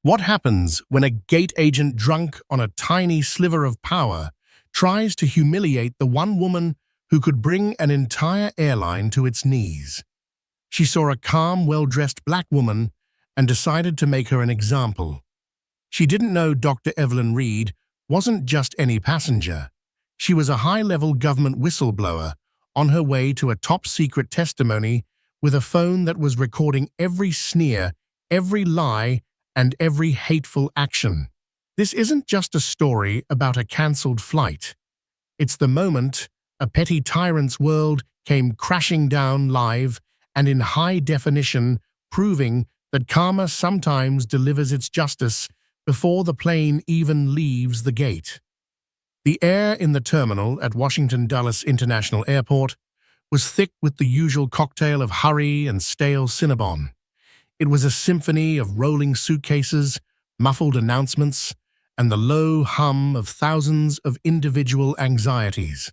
What happens when a gate agent drunk on a tiny sliver of power tries to humiliate the one woman who could bring an entire airline to its knees? She saw a calm, well-dressed black woman and decided to make her an example. She didn't know Dr. Evelyn Reed wasn't just any passenger. She was a high-level government whistleblower on her way to a top-secret testimony with a phone that was recording every sneer, every lie, and every hateful action. This isn't just a story about a cancelled flight. It's the moment a petty tyrant's world came crashing down live and in high definition, proving that karma sometimes delivers its justice before the plane even leaves the gate. The air in the terminal at Washington Dulles International Airport was thick with the usual cocktail of hurry and stale Cinnabon. It was a symphony of rolling suitcases, muffled announcements, and the low hum of thousands of individual anxieties.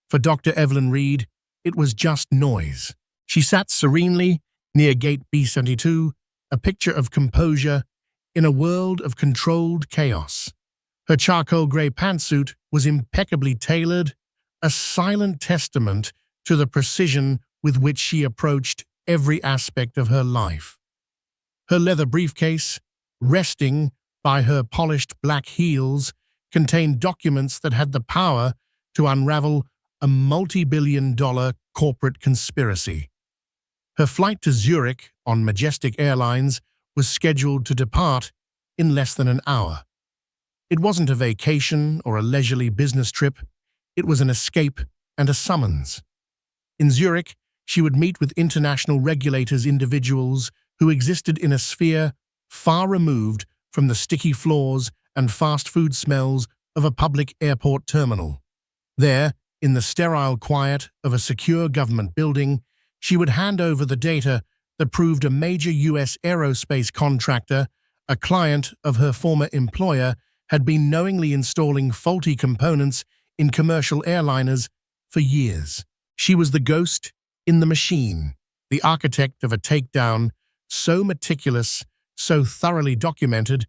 For Dr. Evelyn Reed, it was just noise. She sat serenely near gate B-72, a picture of composure in a world of controlled chaos. Her charcoal grey pantsuit was impeccably tailored, a silent testament to the precision with which she approached every aspect of her life. Her leather briefcase, resting by her polished black heels, contained documents that had the power to unravel a multi-billion-dollar corporate conspiracy. Her flight to Zurich on Majestic Airlines was scheduled to depart in less than an hour. It wasn't a vacation or a leisurely business trip. It was an escape and a summons. In Zurich, she would meet with international regulators, individuals who existed in a sphere far removed from the sticky floors and fast food smells of a public airport terminal. There, in the sterile quiet of a secure government building, she would hand over the data that proved a major U.S. aerospace contractor, a client of her former employer, had been knowingly installing faulty components in commercial airliners for years. She was the ghost in the machine, the architect of a takedown so meticulous, so thoroughly documented,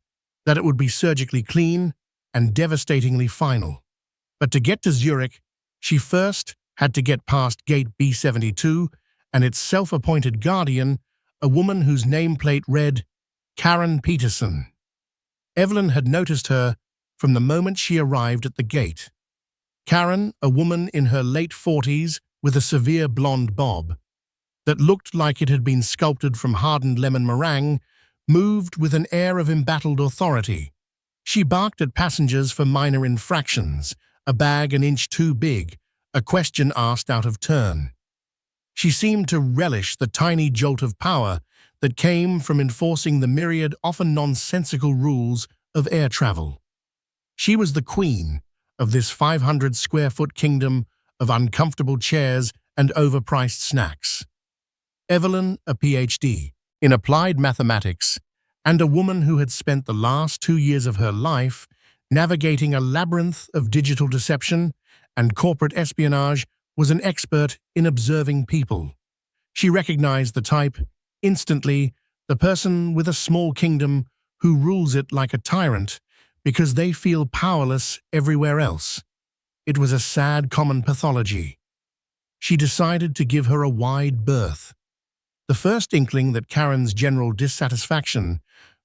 that it would be surgically clean and devastatingly final. But to get to Zurich, she first had to get past gate B-72 and its self-appointed guardian, a woman whose nameplate read Karen Peterson. Evelyn had noticed her from the moment she arrived at the gate. Karen, a woman in her late 40s with a severe blonde bob that looked like it had been sculpted from hardened lemon meringue, moved with an air of embattled authority. She barked at passengers for minor infractions, a bag an inch too big, a question asked out of turn. She seemed to relish the tiny jolt of power that came from enforcing the myriad, often nonsensical rules of air travel. She was the queen of this 500-square-foot kingdom of uncomfortable chairs and overpriced snacks. Evelyn, a PhD in applied mathematics, and a woman who had spent the last 2 years of her life navigating a labyrinth of digital deception and corporate espionage, was an expert in observing people. She recognized the type instantly, the person with a small kingdom who rules it like a tyrant because they feel powerless everywhere else. It was a sad common pathology. She decided to give her a wide berth. The first inkling that Karen's general dissatisfaction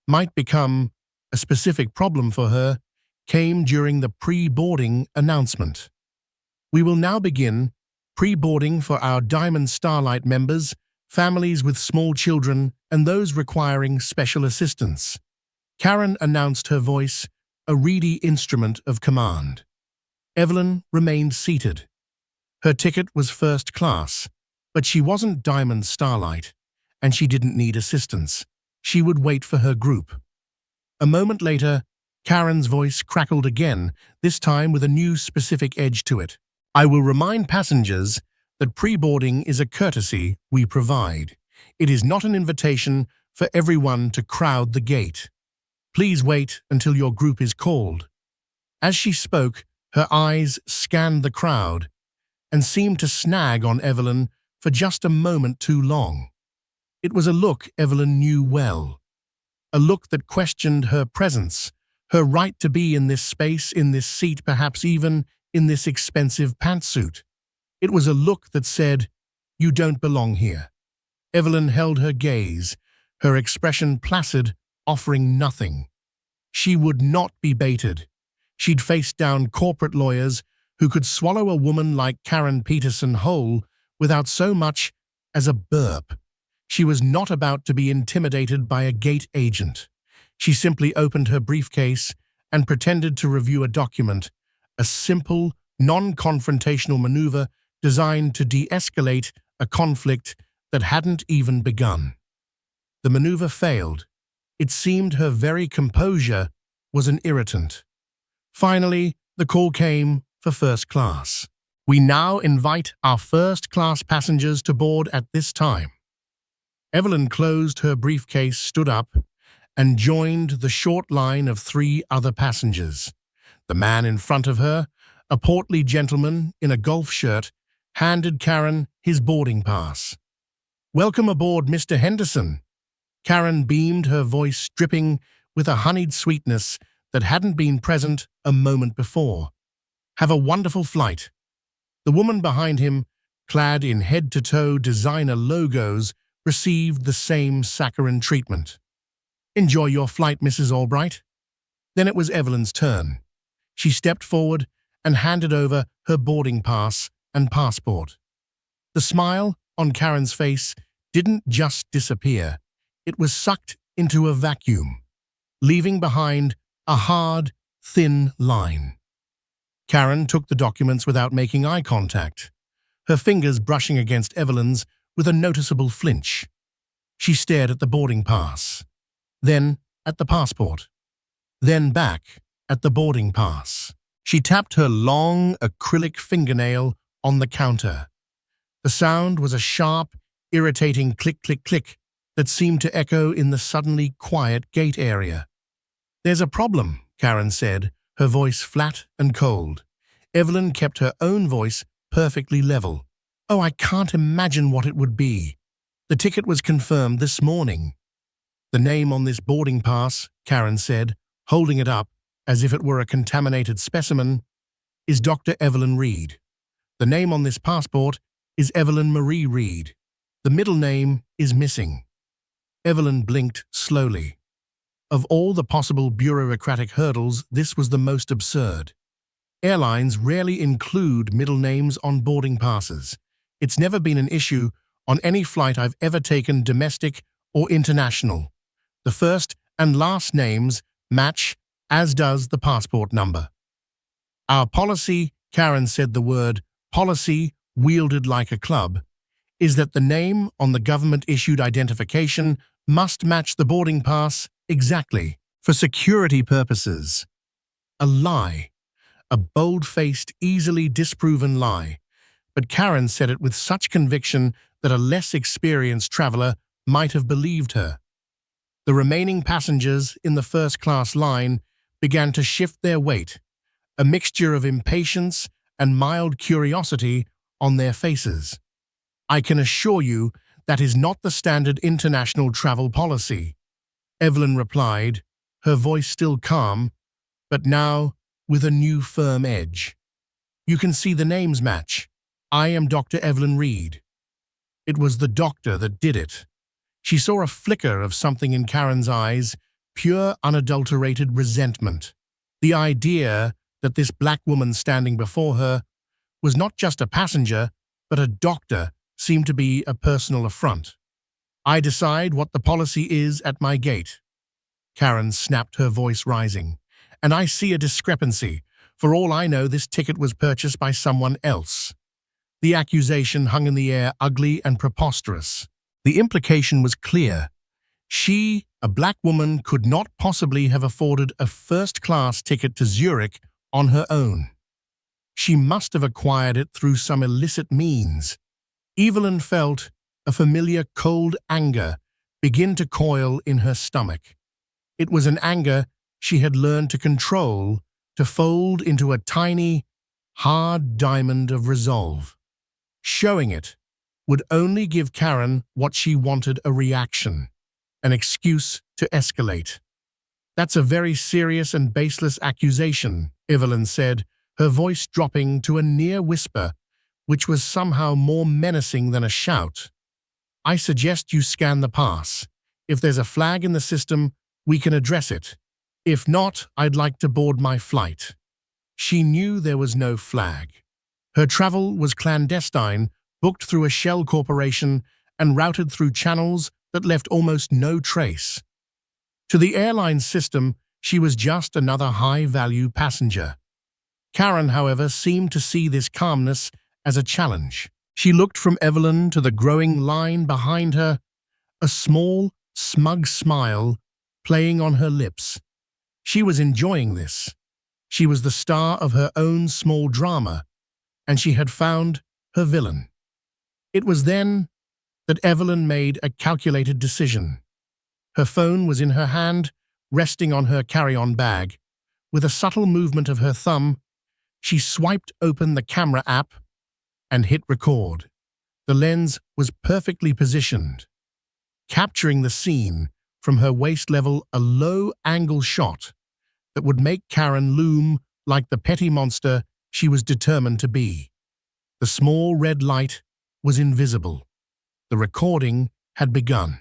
might become a specific problem for her came during the pre-boarding announcement. We will now begin pre-boarding for our Diamond Starlight members, families with small children, and those requiring special assistance. Karen announced, her voice a reedy instrument of command. Evelyn remained seated. Her ticket was first class, but she wasn't Diamond Starlight, and she didn't need assistance. She would wait for her group. A moment later, Karen's voice crackled again, this time with a new specific edge to it. I will remind passengers that pre-boarding is a courtesy we provide. It is not an invitation for everyone to crowd the gate. Please wait until your group is called. As she spoke, her eyes scanned the crowd and seemed to snag on Evelyn for just a moment too long. It was a look Evelyn knew well. a look that questioned her presence, her right to be in this space, in this seat, perhaps even in this expensive pantsuit. It was a look that said, "You don't belong here." Evelyn held her gaze, her expression placid, offering nothing. She would not be baited. She'd faced down corporate lawyers who could swallow a woman like Karen Peterson whole without so much as a burp. She was not about to be intimidated by a gate agent. She simply opened her briefcase and pretended to review a document, a simple, non-confrontational maneuver designed to de-escalate a conflict that hadn't even begun. The maneuver failed. It seemed her very composure was an irritant. Finally, the call came for first class. "We now invite our first-class passengers to board at this time." Evelyn closed her briefcase, stood up, and joined the short line of 3 other passengers. The man in front of her, a portly gentleman in a golf shirt, handed Karen his boarding pass. "Welcome aboard, Mr. Henderson." Karen beamed, her voice dripping with a honeyed sweetness that hadn't been present a moment before. "Have a wonderful flight." The woman behind him, clad in head-to-toe designer logos, received the same saccharine treatment. "Enjoy your flight, Mrs. Albright." Then it was Evelyn's turn. She stepped forward and handed over her boarding pass and passport. The smile on Karen's face didn't just disappear. It was sucked into a vacuum, leaving behind a hard, thin line. Karen took the documents without making eye contact, her fingers brushing against Evelyn's with a noticeable flinch. She stared at the boarding pass, then at the passport, then back at the boarding pass. She tapped her long, acrylic fingernail on the counter. The sound was a sharp, irritating click, click, click that seemed to echo in the suddenly quiet gate area. "There's a problem," Karen said, her voice flat and cold. Evelyn kept her own voice perfectly level. "Oh, I can't imagine what it would be. The ticket was confirmed this morning." "The name on this boarding pass," Karen said, holding it up as if it were a contaminated specimen, "is Dr. Evelyn Reed. The name on this passport is Evelyn Marie Reed. The middle name is missing." Evelyn blinked slowly. Of all the possible bureaucratic hurdles, this was the most absurd. Airlines rarely include middle names on boarding passes. It's never been an issue on any flight I've ever taken, domestic or international. The first and last names match, as does the passport number. "Our policy," Karen said, the word policy wielded like a club, "is that the name on the government-issued identification must match the boarding pass exactly, for security purposes." A lie. A bold-faced, easily disproven lie. But Karen said it with such conviction that a less experienced traveler might have believed her. The remaining passengers in the first-class line began to shift their weight, a mixture of impatience and mild curiosity on their faces. "I can assure you that is not the standard international travel policy," Evelyn replied, her voice still calm, but now with a new firm edge. "You can see the names match. I am Dr. Evelyn Reed." It was the doctor that did it. She saw a flicker of something in Karen's eyes, pure, unadulterated resentment. The idea that this black woman standing before her was not just a passenger, but a doctor, seemed to be a personal affront. "I decide what the policy is at my gate," Karen snapped, her voice rising. "And I see a discrepancy. For all I know, this ticket was purchased by someone else." The accusation hung in the air, ugly and preposterous. The implication was clear. She, a black woman, could not possibly have afforded a first-class ticket to Zurich on her own. She must have acquired it through some illicit means. Evelyn felt a familiar cold anger begin to coil in her stomach. It was an anger she had learned to control, to fold into a tiny, hard diamond of resolve. Showing it would only give Karen what she wanted, a reaction. an excuse to escalate. "That's a very serious and baseless accusation," Evelyn said, her voice dropping to a near whisper, which was somehow more menacing than a shout. "I suggest you scan the pass. If there's a flag in the system, we can address it. If not, I'd like to board my flight." She knew there was no flag. Her travel was clandestine, booked through a shell corporation and routed through channels that left almost no trace. To the airline system, she was just another high-value passenger. Karen, however, seemed to see this calmness as a challenge. She looked from Evelyn to the growing line behind her, a small, smug smile playing on her lips. She was enjoying this. She was the star of her own small drama, and she had found her villain. It was then that Evelyn made a calculated decision. Her phone was in her hand, resting on her carry-on bag. With a subtle movement of her thumb, she swiped open the camera app and hit record. The lens was perfectly positioned, capturing the scene from her waist level, a low-angle shot that would make Karen loom like the petty monster she was determined to be. The small red light was invisible. The recording had begun.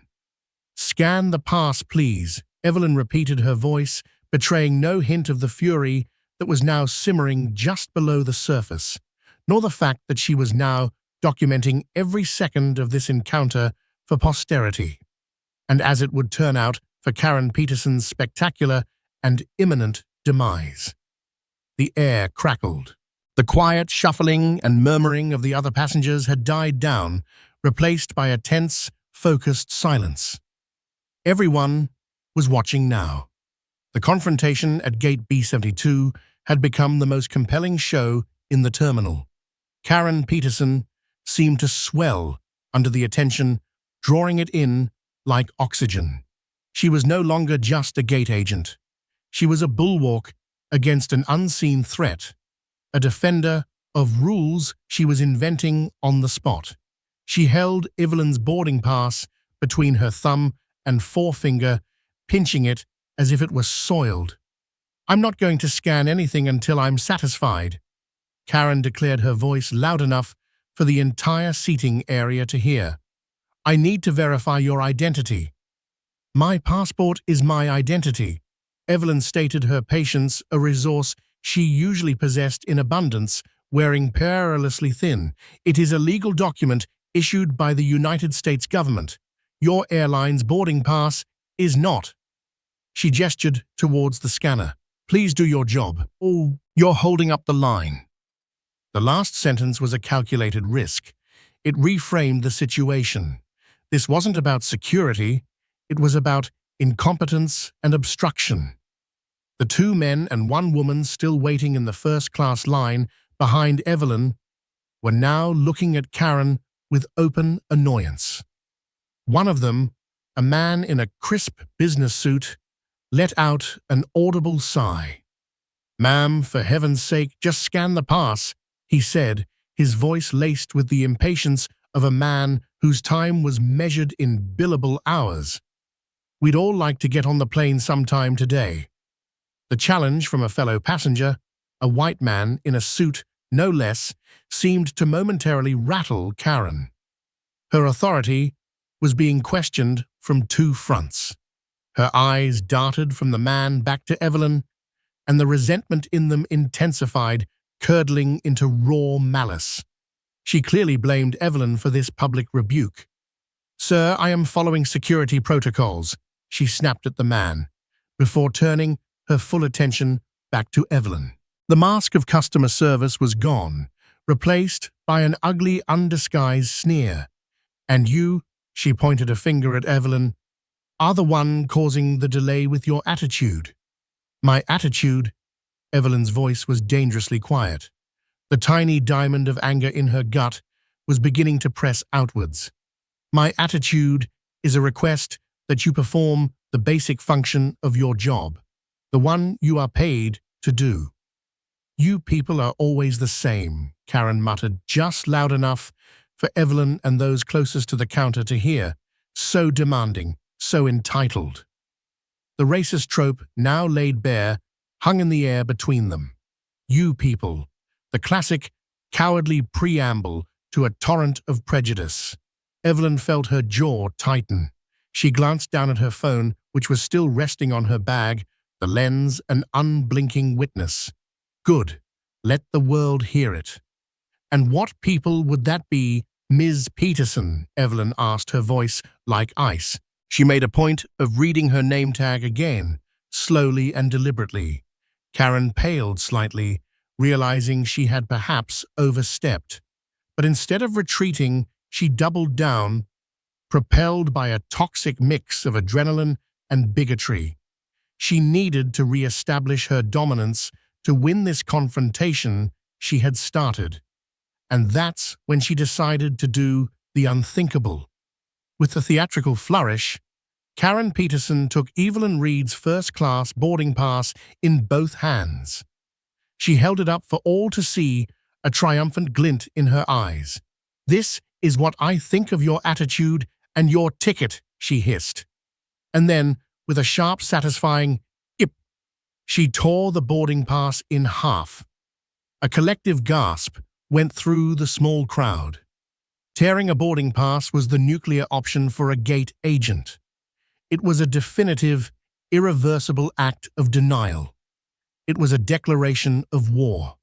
"Scan the pass, please," Evelyn repeated, her voice betraying no hint of the fury that was now simmering just below the surface, nor the fact that she was now documenting every second of this encounter for posterity. And as it would turn out, for Karen Peterson's spectacular and imminent demise. The air crackled. The quiet shuffling and murmuring of the other passengers had died down, replaced by a tense, focused silence. Everyone was watching now. The confrontation at gate B72 had become the most compelling show in the terminal. Karen Peterson seemed to swell under the attention, drawing it in like oxygen. She was no longer just a gate agent. She was a bulwark against an unseen threat, a defender of rules she was inventing on the spot. She held Evelyn's boarding pass between her thumb and forefinger, pinching it as if it was soiled. "I'm not going to scan anything until I'm satisfied," Karen declared, her voice loud enough for the entire seating area to hear. "I need to verify your identity." "My passport is my identity," Evelyn stated, her patience a resource she usually possessed in abundance, wearing perilously thin. "It is a legal document issued by the United States government. Your airline's boarding pass is not." She gestured towards the scanner. "Please do your job. Oh, you're holding up the line." The last sentence was a calculated risk. It reframed the situation. This wasn't about security, it was about incompetence and obstruction. The 2 men and 1 woman still waiting in the first-class line behind Evelyn were now looking at Karen with open annoyance. One of them, a man in a crisp business suit, let out an audible sigh. "Ma'am, for heaven's sake, just scan the pass," he said, his voice laced with the impatience of a man whose time was measured in billable hours. "We'd all like to get on the plane sometime today." The challenge from a fellow passenger, a white man in a suit no less, seemed to momentarily rattle Karen. Her authority was being questioned from 2 fronts. Her eyes darted from the man back to Evelyn, and the resentment in them intensified, curdling into raw malice. She clearly blamed Evelyn for this public rebuke. "Sir, I am following security protocols," she snapped at the man, before turning her full attention back to Evelyn. The mask of customer service was gone, replaced by an ugly, undisguised sneer. "And you," she pointed a finger at Evelyn, "are the one causing the delay with your attitude." "My attitude?" Evelyn's voice was dangerously quiet. The tiny diamond of anger in her gut was beginning to press outwards. "My attitude is a request that you perform the basic function of your job, the one you are paid to do." "You people are always the same," Karen muttered, just loud enough for Evelyn and those closest to the counter to hear. "So demanding, so entitled. The racist trope, now laid bare, hung in the air between them. You people, the classic, cowardly preamble to a torrent of prejudice. Evelyn felt her jaw tighten. She glanced down at her phone, which was still resting on her bag, the lens an unblinking witness. Good. Let the world hear it. And what people would that be, Ms. Peterson? Evelyn asked, her voice like ice. She made a point of reading her name tag again, slowly and deliberately. Karen paled slightly, realizing she had perhaps overstepped. But instead of retreating, she doubled down, propelled by a toxic mix of adrenaline and bigotry. She needed to re-establish her dominance to win this confrontation she had started. And that's when she decided to do the unthinkable. With a theatrical flourish, Karen Peterson took Evelyn Reed's first-class boarding pass in both hands. She held it up for all to see, a triumphant glint in her eyes. "This is what I think of your attitude and your ticket," she hissed. And then, with a sharp, satisfying "ip," she tore the boarding pass in half. A collective gasp went through the small crowd. Tearing a boarding pass was the nuclear option for a gate agent. It was a definitive, irreversible act of denial. It was a declaration of war.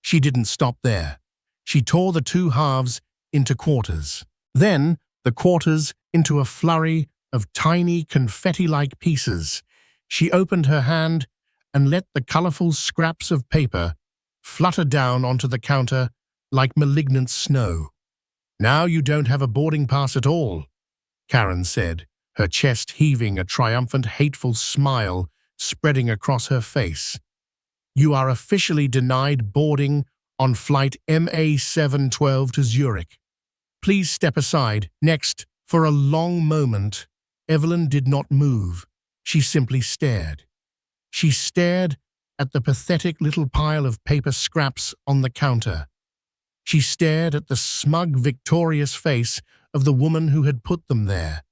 She didn't stop there. She tore the two halves into quarters. Then, the quarters into a flurry of tiny confetti-like pieces. She opened her hand and let the colorful scraps of paper flutter down onto the counter like malignant snow. "Now you don't have a boarding pass at all," Karen said, her chest heaving, a triumphant, hateful smile spreading across her face. "You are officially denied boarding on flight MA712 to Zurich. Please step aside." Next, for a long moment, Evelyn did not move. She simply stared. She stared at the pathetic little pile of paper scraps on the counter. She stared at the smug, victorious face of the woman who had put them there.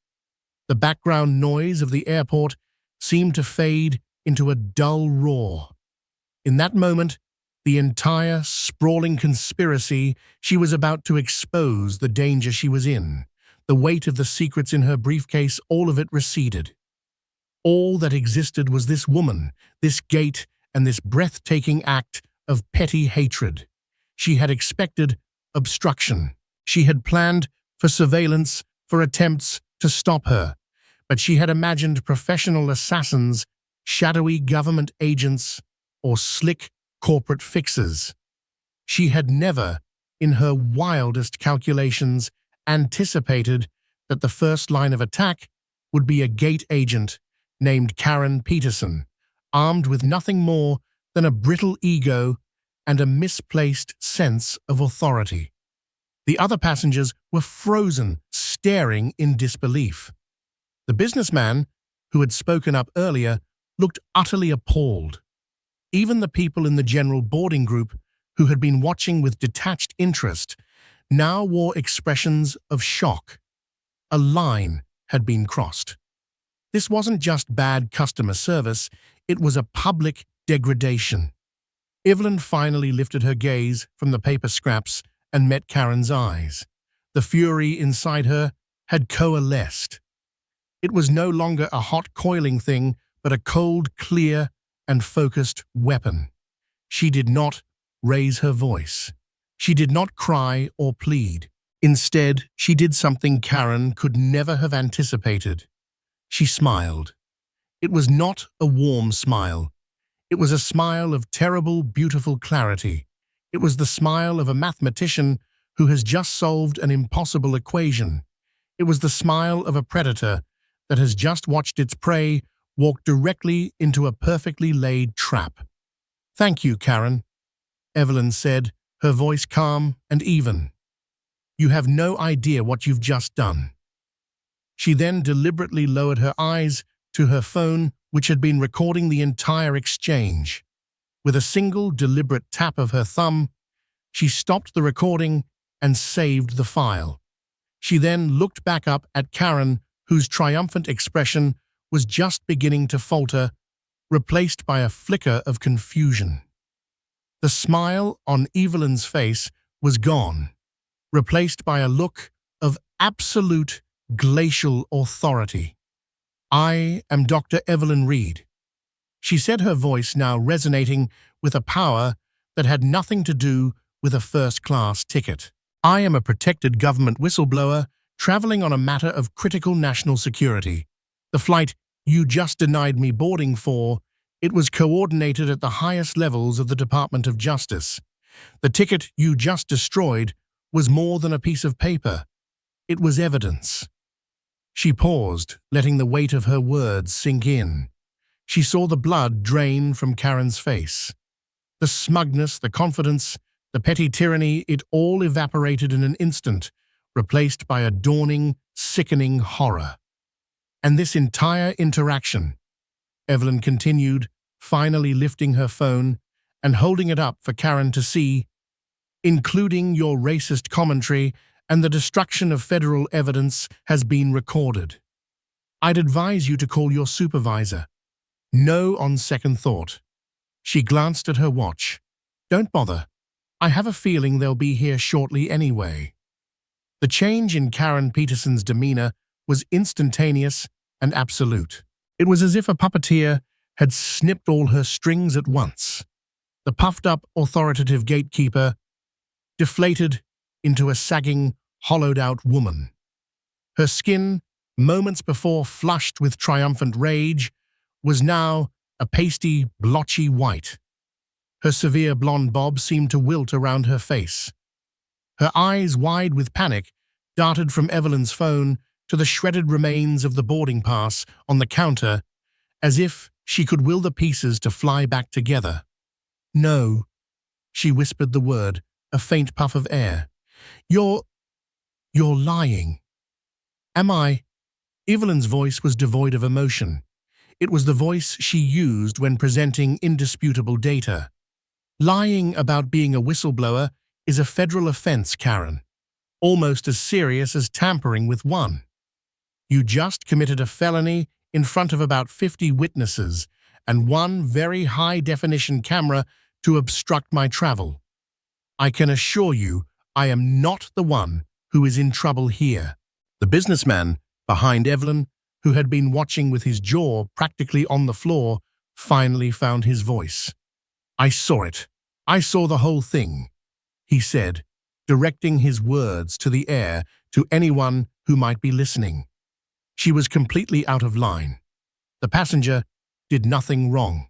The background noise of the airport seemed to fade into a dull roar. In that moment, the entire sprawling conspiracy she was about to expose, the danger she was in, the weight of the secrets in her briefcase, all of it receded. All that existed was this woman, this gate, and this breathtaking act of petty hatred. She had expected obstruction. She had planned for surveillance, for attempts to stop her. But she had imagined professional assassins, shadowy government agents, or slick corporate fixers. She had never, in her wildest calculations, anticipated that the first line of attack would be a gate agent named Karen Peterson, armed with nothing more than a brittle ego and a misplaced sense of authority. The other passengers were frozen, staring in disbelief. The businessman, who had spoken up earlier, looked utterly appalled. Even the people in the general boarding group, who had been watching with detached interest, now wore expressions of shock. A line had been crossed. This wasn't just bad customer service, it was a public degradation. Evelyn finally lifted her gaze from the paper scraps and met Karen's eyes. The fury inside her had coalesced. It was no longer a hot, coiling thing, but a cold, clear, and focused weapon. She did not raise her voice. She did not cry or plead. Instead, she did something Karen could never have anticipated. She smiled. It was not a warm smile. It was a smile of terrible, beautiful clarity. It was the smile of a mathematician who has just solved an impossible equation. It was the smile of a predator that has just watched its prey walk directly into a perfectly laid trap. "Thank you, Karen," Evelyn said, her voice calm and even. "You have no idea what you've just done." She then deliberately lowered her eyes to her phone, which had been recording the entire exchange. With a single deliberate tap of her thumb, she stopped the recording and saved the file. She then looked back up at Karen whose triumphant expression was just beginning to falter, replaced by a flicker of confusion. The smile on Evelyn's face was gone, replaced by a look of absolute glacial authority. "I am Dr. Evelyn Reed," she said, her voice now resonating with a power that had nothing to do with a first-class ticket. "I am a protected government whistleblower traveling on a matter of critical national security. The flight you just denied me boarding for, it was coordinated at the highest levels of the Department of Justice. The ticket you just destroyed was more than a piece of paper. It was evidence." She paused, letting the weight of her words sink in. She saw the blood drain from Karen's face. The smugness, the confidence, the petty tyranny, it all evaporated in an instant, replaced by a dawning, sickening horror. "And this entire interaction," Evelyn continued, finally lifting her phone and holding it up for Karen to see, "including your racist commentary and the destruction of federal evidence, has been recorded. I'd advise you to call your supervisor." "No, on second thought." She glanced at her watch. "Don't bother. I have a feeling they'll be here shortly anyway." The change in Karen Peterson's demeanor was instantaneous and absolute. It was as if a puppeteer had snipped all her strings at once. The puffed-up, authoritative gatekeeper deflated into a sagging, hollowed-out woman. Her skin, moments before flushed with triumphant rage, was now a pasty, blotchy white. Her severe blonde bob seemed to wilt around her face. Her eyes, wide with panic, darted from Evelyn's phone to the shredded remains of the boarding pass on the counter, as if she could will the pieces to fly back together. "No," she whispered the word, a faint puff of air. You're lying." "Am I?" Evelyn's voice was devoid of emotion. It was the voice she used when presenting indisputable data. "Lying about being a whistleblower is a federal offense, Karen, almost as serious as tampering with one. You just committed a felony in front of about 50 witnesses and one very high-definition camera to obstruct my travel. I can assure you I am not the one who is in trouble here." The businessman behind Evelyn, who had been watching with his jaw practically on the floor, finally found his voice. "I saw it. I saw the whole thing," he said, directing his words to the air to anyone who might be listening. She was completely out of line. The passenger did nothing wrong.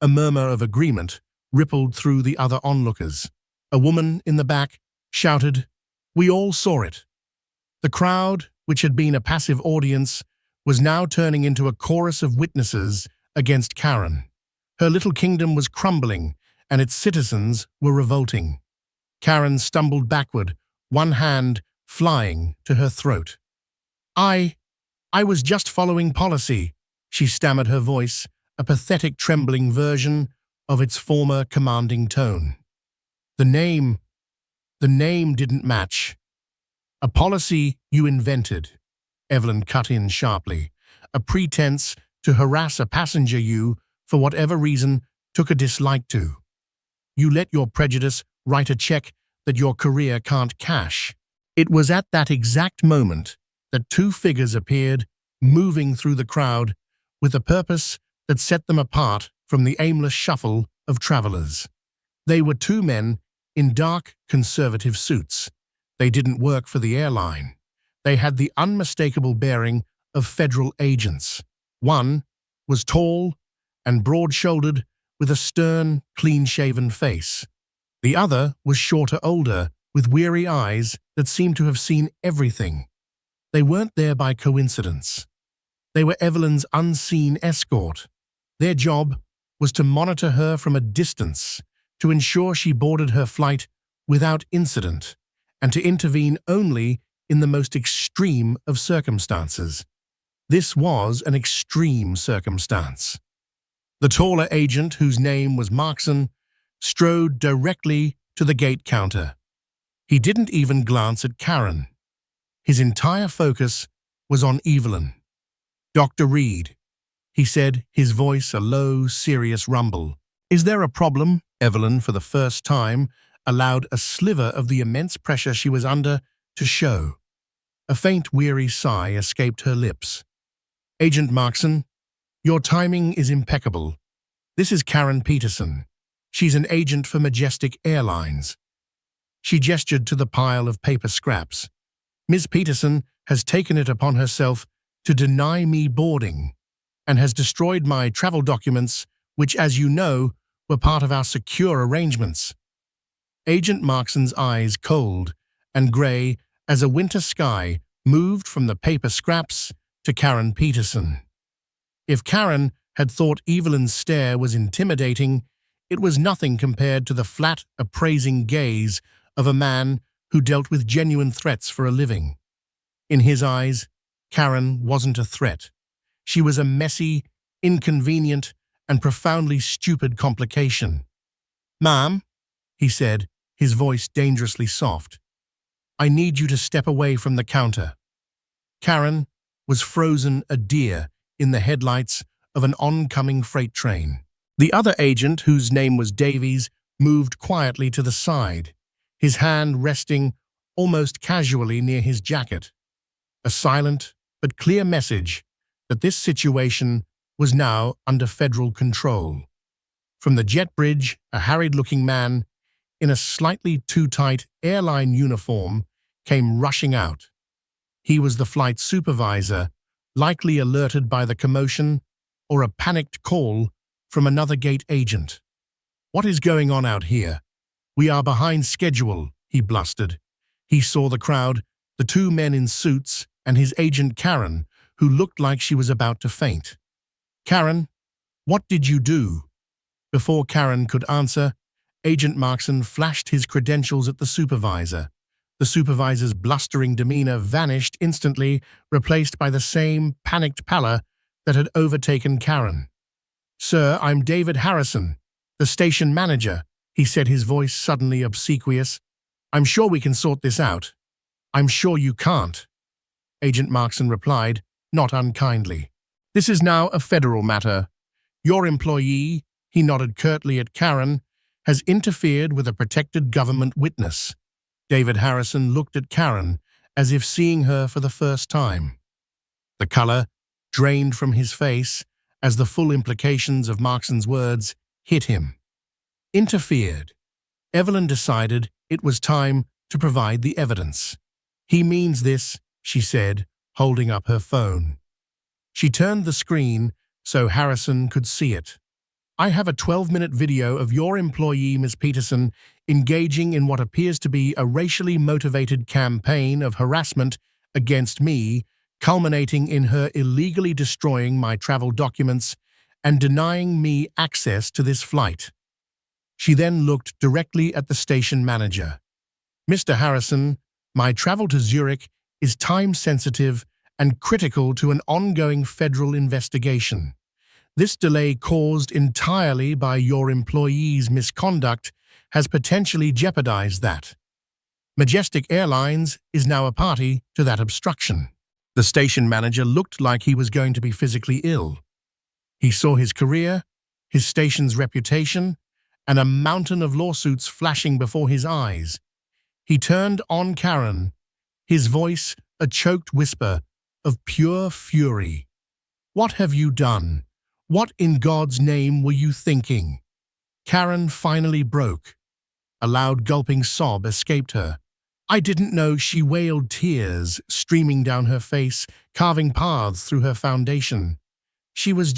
A murmur of agreement rippled through the other onlookers. A woman in the back shouted, "We all saw it." The crowd, which had been a passive audience, was now turning into a chorus of witnesses against Karen. Her little kingdom was crumbling, and its citizens were revolting. Karen stumbled backward, one hand flying to her throat. I was just following policy," she stammered, her voice a pathetic trembling version of its former commanding tone. The name didn't match." "A policy you invented," Evelyn cut in sharply. "A pretense to harass a passenger you, for whatever reason, took a dislike to. You let your prejudice write a check that your career can't cash." It was at that exact moment that two figures appeared, moving through the crowd, with a purpose that set them apart from the aimless shuffle of travelers. They were two men in dark, conservative suits. They didn't work for the airline. They had the unmistakable bearing of federal agents. One was tall and broad-shouldered, with a stern, clean-shaven face. The other was shorter, older, with weary eyes that seemed to have seen everything. They weren't there by coincidence. They were Evelyn's unseen escort. Their job was to monitor her from a distance, to ensure she boarded her flight without incident, and to intervene only in the most extreme of circumstances. This was an extreme circumstance. The taller agent, whose name was Markson, strode directly to the gate counter. He didn't even glance at Karen. His entire focus was on Evelyn. "Dr. Reed," he said, his voice a low, serious rumble. "Is there a problem?" Evelyn, for the first time, allowed a sliver of the immense pressure she was under to show. A faint, weary sigh escaped her lips. "Agent Markson, your timing is impeccable. This is Karen Peterson. She's an agent for Majestic Airlines." She gestured to the pile of paper scraps. "Ms. Peterson has taken it upon herself to deny me boarding and has destroyed my travel documents, which, as you know, were part of our secure arrangements." Agent Markson's eyes cold and grey as a winter sky moved from the paper scraps to Karen Peterson. If Karen had thought Evelyn's stare was intimidating, it was nothing compared to the flat, appraising gaze of a man who dealt with genuine threats for a living. In his eyes, Karen wasn't a threat. She was a messy, inconvenient, and profoundly stupid complication. "Ma'am," he said, his voice dangerously soft, "I need you to step away from the counter." Karen was frozen a deer in the headlights of an oncoming freight train. The other agent, whose name was Davies, moved quietly to the side, his hand resting almost casually near his jacket. A silent but clear message that this situation was now under federal control. From the jet bridge, a harried-looking man in a slightly too tight airline uniform came rushing out. He was the flight supervisor, likely alerted by the commotion or a panicked call from another gate agent. "What is going on out here? We are behind schedule," he blustered. He saw the crowd, the two men in suits, and his agent Karen, who looked like she was about to faint. "Karen, what did you do?" Before Karen could answer, Agent Markson flashed his credentials at the supervisor. The supervisor's blustering demeanor vanished instantly, replaced by the same panicked pallor that had overtaken Karen. "Sir, I'm David Harrison, the station manager," he said, his voice suddenly obsequious. "I'm sure we can sort this out." "I'm sure you can't," Agent Markson replied, not unkindly. "This is now a federal matter. Your employee," he nodded curtly at Karen, "has interfered with a protected government witness." David Harrison looked at Karen as if seeing her for the first time. The color drained from his face as the full implications of Markson's words hit him. Interfered. Evelyn decided it was time to provide the evidence. "He means this," she said, holding up her phone. She turned the screen so Harrison could see it. "I have a 12-minute video of your employee, Ms. Peterson, engaging in what appears to be a racially motivated campaign of harassment against me, culminating in her illegally destroying my travel documents and denying me access to this flight." She then looked directly at the station manager. "Mr. Harrison, my travel to Zurich is time-sensitive and critical to an ongoing federal investigation. This delay, caused entirely by your employee's misconduct, has potentially jeopardized that. Majestic Airlines is now a party to that obstruction." The station manager looked like he was going to be physically ill. He saw his career, his station's reputation, and a mountain of lawsuits flashing before his eyes. He turned on Karen, his voice a choked whisper of pure fury. "What have you done? What in God's name were you thinking?" Karen finally broke. A loud gulping sob escaped her. "I didn't know," she wailed, tears streaming down her face, carving paths through her foundation. She was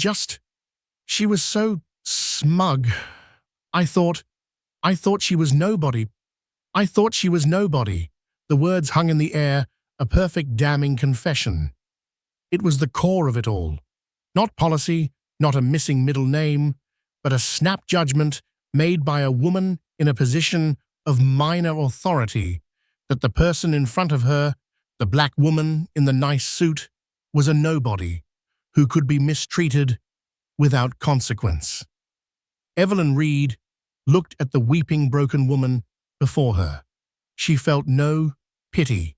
so smug. I thought she was nobody. I thought she was nobody." The words hung in the air, a perfect damning confession. It was the core of it all. Not policy, not a missing middle name, but a snap judgment made by a woman in a position of minor authority that the person in front of her, the black woman in the nice suit, was a nobody who could be mistreated without consequence. Evelyn Reed looked at the weeping, broken woman before her. She felt no pity.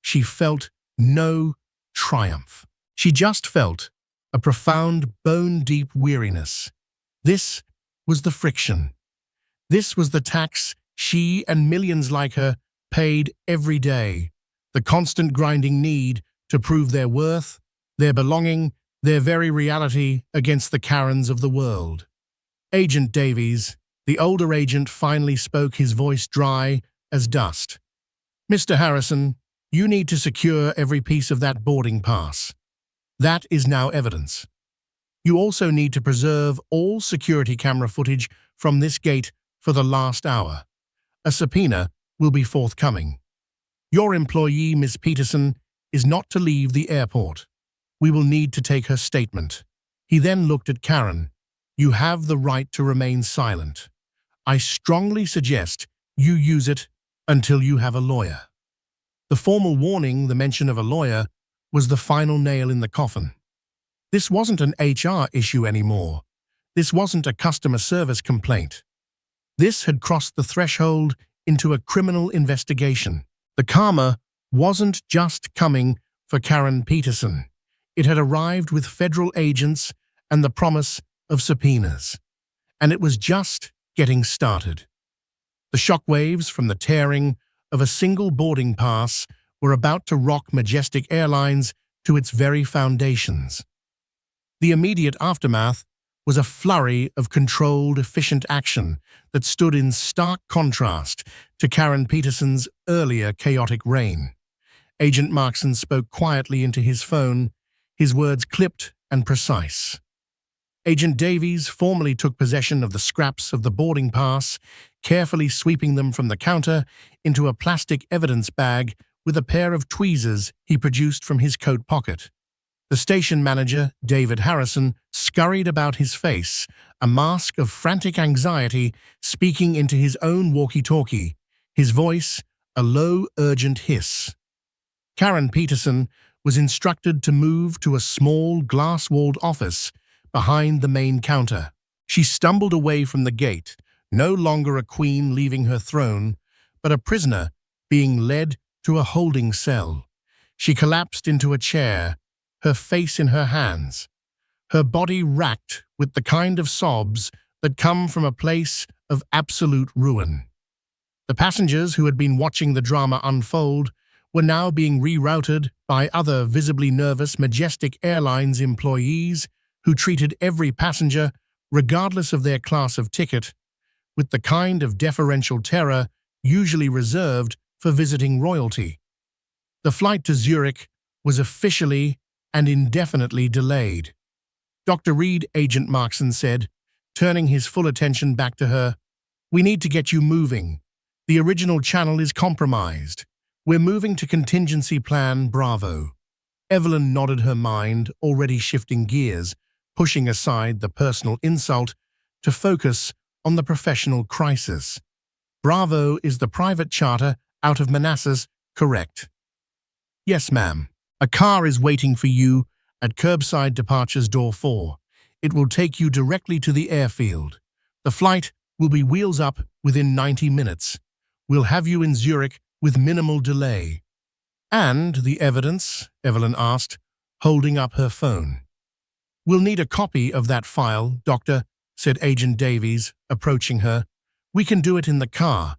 She felt no triumph. She just felt a profound, bone-deep weariness. This was the friction. This was the tax she and millions like her paid every day. The constant grinding need to prove their worth, their belonging, their very reality against the Karens of the world. Agent Davies, the older agent, finally spoke, his voice dry as dust. "Mr. Harrison, you need to secure every piece of that boarding pass. That is now evidence. You also need to preserve all security camera footage from this gate for the last hour. A subpoena will be forthcoming. Your employee, Miss Peterson, is not to leave the airport. We will need to take her statement." He then looked at Karen. "You have the right to remain silent. I strongly suggest you use it until you have a lawyer." The formal warning, the mention of a lawyer, was the final nail in the coffin. This wasn't an HR issue anymore. This wasn't a customer service complaint. This had crossed the threshold into a criminal investigation. The karma wasn't just coming for Karen Peterson. It had arrived with federal agents and the promise of subpoenas. And it was just getting started. The shockwaves from the tearing of a single boarding pass were about to rock Majestic Airlines to its very foundations. The immediate aftermath was a flurry of controlled, efficient action that stood in stark contrast to Karen Peterson's earlier chaotic reign. Agent Markson spoke quietly into his phone, his words clipped and precise. Agent Davies formally took possession of the scraps of the boarding pass, carefully sweeping them from the counter into a plastic evidence bag with a pair of tweezers he produced from his coat pocket. The station manager, David Harrison, scurried about his face, a mask of frantic anxiety speaking into his own walkie-talkie, his voice a low, urgent hiss. Karen Peterson was instructed to move to a small, glass-walled office behind the main counter. She stumbled away from the gate, no longer a queen leaving her throne, but a prisoner being led to a holding cell. She collapsed into a chair, her face in her hands, her body racked with the kind of sobs that come from a place of absolute ruin. The passengers who had been watching the drama unfold were now being rerouted by other visibly nervous Majestic Airlines employees who treated every passenger, regardless of their class of ticket, with the kind of deferential terror usually reserved for visiting royalty. The flight to Zurich was officially and indefinitely delayed. "Dr. Reed," Agent Markson said, turning his full attention back to her, "we need to get you moving. The original channel is compromised. We're moving to contingency plan Bravo." Evelyn nodded, her mind already shifting gears, pushing aside the personal insult to focus on the professional crisis. "Bravo is the private charter out of Manassas, correct?" "Yes, ma'am. A car is waiting for you at curbside departures door 4. It will take you directly to the airfield. The flight will be wheels up within 90 minutes. We'll have you in Zurich with minimal delay." "And the evidence?" Evelyn asked, holding up her phone. "We'll need a copy of that file, Doctor," said Agent Davies, approaching her. "We can do it in the car.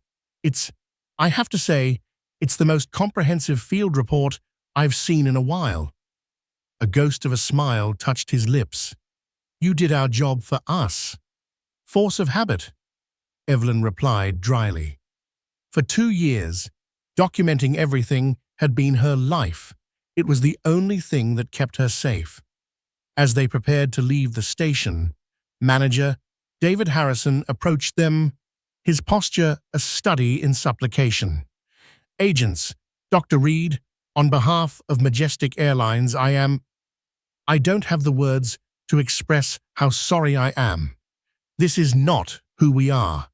I have to say, it's the most comprehensive field report I've seen in a while." A ghost of a smile touched his lips. "You did our job for us." "Force of habit," Evelyn replied dryly. For 2 years, documenting everything had been her life. It was the only thing that kept her safe. As they prepared to leave the station, manager David Harrison approached them, his posture a study in supplication. "Agents, Dr. Reed, on behalf of Majestic Airlines, I don't have the words to express how sorry I am. This is not who we are.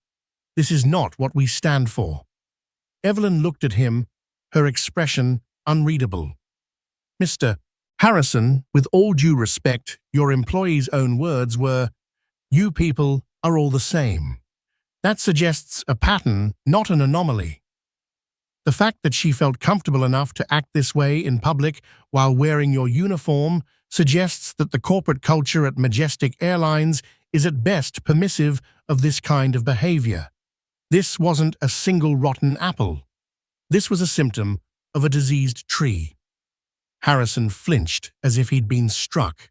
This is not what we stand for." Evelyn looked at him, her expression unreadable. "Mr. Harrison, with all due respect, your employee's own words were, 'You people are all the same.' That suggests a pattern, not an anomaly." The fact that she felt comfortable enough to act this way in public while wearing your uniform suggests that the corporate culture at Majestic Airlines is at best permissive of this kind of behavior. This wasn't a single rotten apple. This was a symptom of a diseased tree. Harrison flinched as if he'd been struck.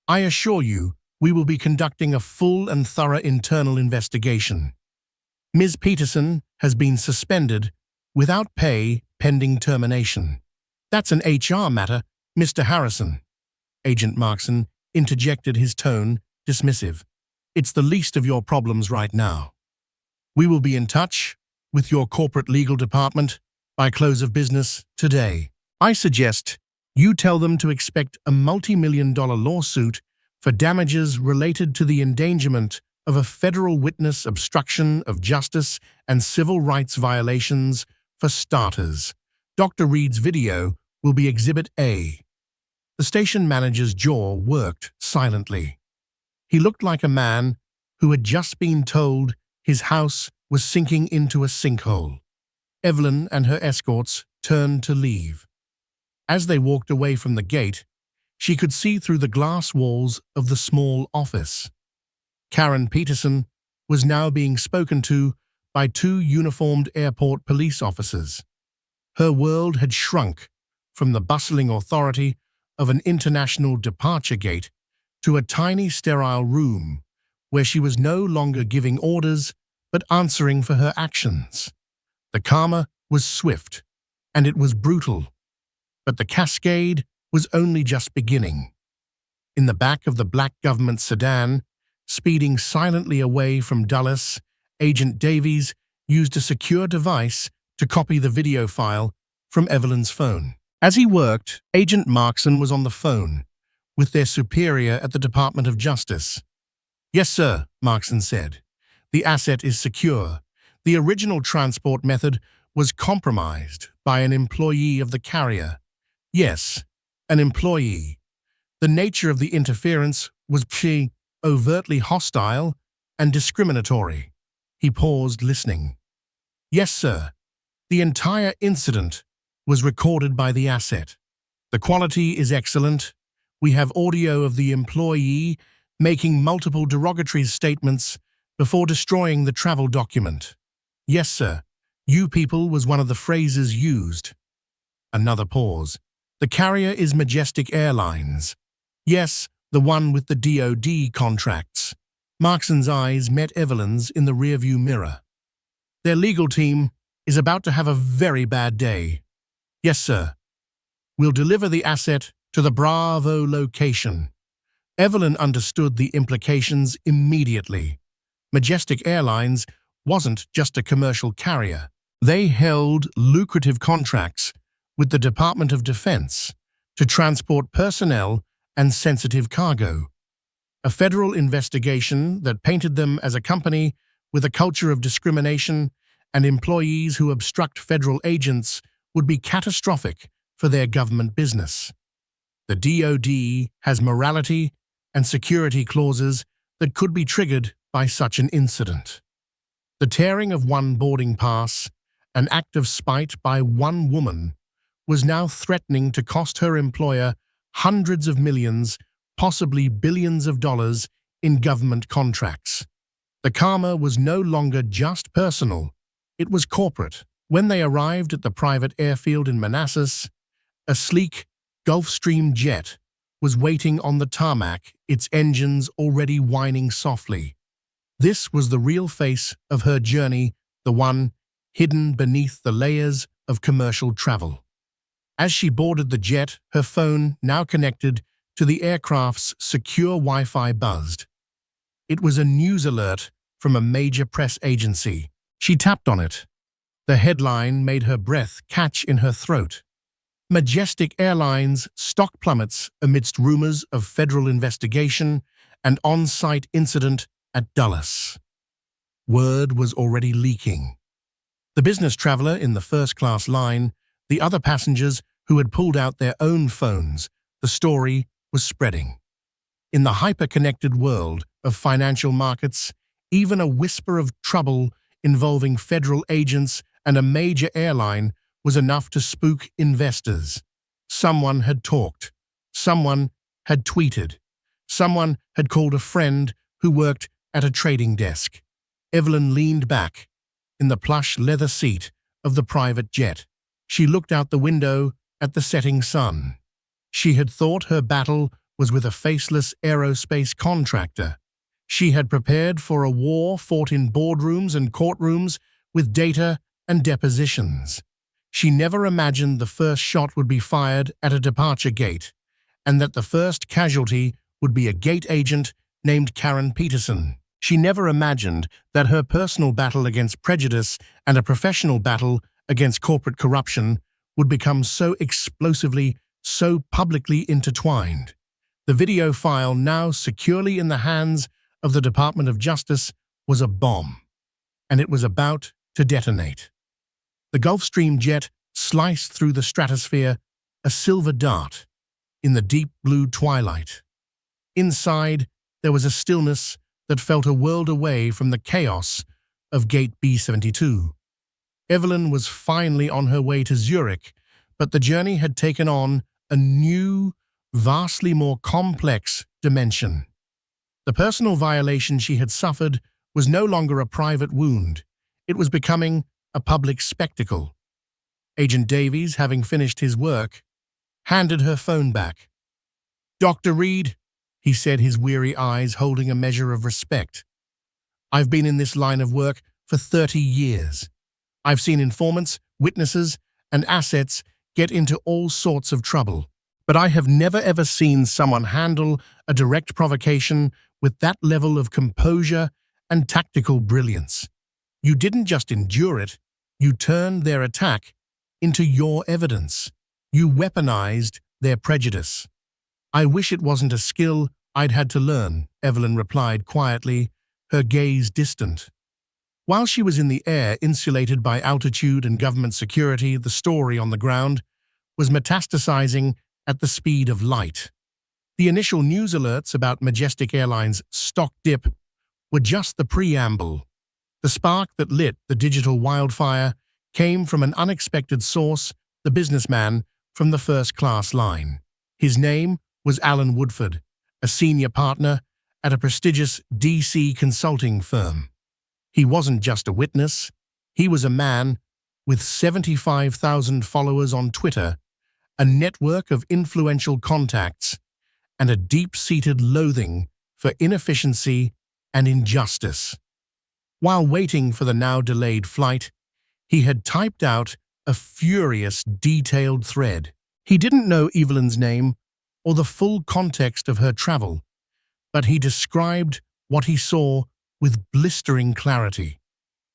I assure you, we will be conducting a full and thorough internal investigation. Ms. Peterson has been suspended without pay pending termination. That's an HR matter, Mr. Harrison. Agent Markson interjected, his tone dismissive. It's the least of your problems right now. We will be in touch with your corporate legal department by close of business today. I suggest you tell them to expect a multi-million-dollar lawsuit for damages related to the endangerment of a federal witness, obstruction of justice, and civil rights violations. For starters, Dr. Reed's video will be Exhibit A. The station manager's jaw worked silently. He looked like a man who had just been told his house was sinking into a sinkhole. Evelyn and her escorts turned to leave. As they walked away from the gate, she could see through the glass walls of the small office. Karen Peterson was now being spoken to by two uniformed airport police officers. Her world had shrunk from the bustling authority of an international departure gate to a tiny sterile room where she was no longer giving orders but answering for her actions. The karma was swift, and it was brutal, but the cascade was only just beginning. In the back of the black government sedan, speeding silently away from Dulles, Agent Davies used a secure device to copy the video file from Evelyn's phone. As he worked, Agent Markson was on the phone with their superior at the Department of Justice. Yes, sir, Markson said. The asset is secure. The original transport method was compromised by an employee of the carrier. Yes, an employee. The nature of the interference was overtly hostile and discriminatory. He paused, listening. Yes, sir. The entire incident was recorded by the asset. The quality is excellent. We have audio of the employee making multiple derogatory statements before destroying the travel document. Yes, sir. You people was one of the phrases used. Another pause. The carrier is Majestic Airlines. Yes, the one with the DoD contracts. Markson's eyes met Evelyn's in the rearview mirror. Their legal team is about to have a very bad day. Yes, sir. We'll deliver the asset to the Bravo location. Evelyn understood the implications immediately. Majestic Airlines wasn't just a commercial carrier. They held lucrative contracts with the Department of Defense to transport personnel and sensitive cargo. A federal investigation that painted them as a company with a culture of discrimination and employees who obstruct federal agents would be catastrophic for their government business. The DoD has morality and security clauses that could be triggered by such an incident. The tearing of one boarding pass, an act of spite by one woman, was now threatening to cost her employer hundreds of millions, possibly billions of dollars in government contracts. The karma was no longer just personal, it was corporate. When they arrived at the private airfield in Manassas, a sleek Gulfstream jet was waiting on the tarmac, its engines already whining softly. This was the real face of her journey, the one hidden beneath the layers of commercial travel. As she boarded the jet, her phone, now connected to the aircraft's secure Wi-Fi, buzzed. It was a news alert from a major press agency. She tapped on it. The headline made her breath catch in her throat. Majestic Airlines stock plummets amidst rumors of federal investigation and on-site incident at Dulles. Word was already leaking. The business traveler in the first-class line, the other passengers who had pulled out their own phones, the story was spreading. In the hyper-connected world of financial markets, even a whisper of trouble involving federal agents and a major airline was enough to spook investors. Someone had talked. Someone had tweeted. Someone had called a friend who worked at a trading desk. Evelyn leaned back in the plush leather seat of the private jet. She looked out the window at the setting sun. She had thought her battle was with a faceless aerospace contractor. She had prepared for a war fought in boardrooms and courtrooms with data and depositions. She never imagined the first shot would be fired at a departure gate, and that the first casualty would be a gate agent named Karen Peterson. She never imagined that her personal battle against prejudice and a professional battle against corporate corruption would become so explosively, so publicly intertwined. The video file, now securely in the hands of the Department of Justice, was a bomb, and it was about to detonate. The Gulfstream jet sliced through the stratosphere, a silver dart, in the deep blue twilight. Inside, there was a stillness that felt a world away from the chaos of Gate B-72. Evelyn was finally on her way to Zurich, but the journey had taken on a new, vastly more complex dimension. The personal violation she had suffered was no longer a private wound. It was becoming a public spectacle. Agent Davies, having finished his work, handed her phone back. "Dr. Reed," he said, his weary eyes holding a measure of respect. "I've been in this line of work for 30 years. I've seen informants, witnesses, and assets get into all sorts of trouble. But I have never ever seen someone handle a direct provocation with that level of composure and tactical brilliance. You didn't just endure it, you turned their attack into your evidence. You weaponized their prejudice." "I wish it wasn't a skill I'd had to learn," Evelyn replied quietly, her gaze distant. While she was in the air, insulated by altitude and government security, the story on the ground was metastasizing at the speed of light. The initial news alerts about Majestic Airlines' stock dip were just the preamble. The spark that lit the digital wildfire came from an unexpected source, the businessman from the first-class line. His name was Alan Woodford, a senior partner at a prestigious DC consulting firm. He wasn't just a witness, he was a man with 75,000 followers on Twitter, a network of influential contacts, and a deep-seated loathing for inefficiency and injustice. While waiting for the now-delayed flight, he had typed out a furious, detailed thread. He didn't know Evelyn's name or the full context of her travel, but he described what he saw with blistering clarity.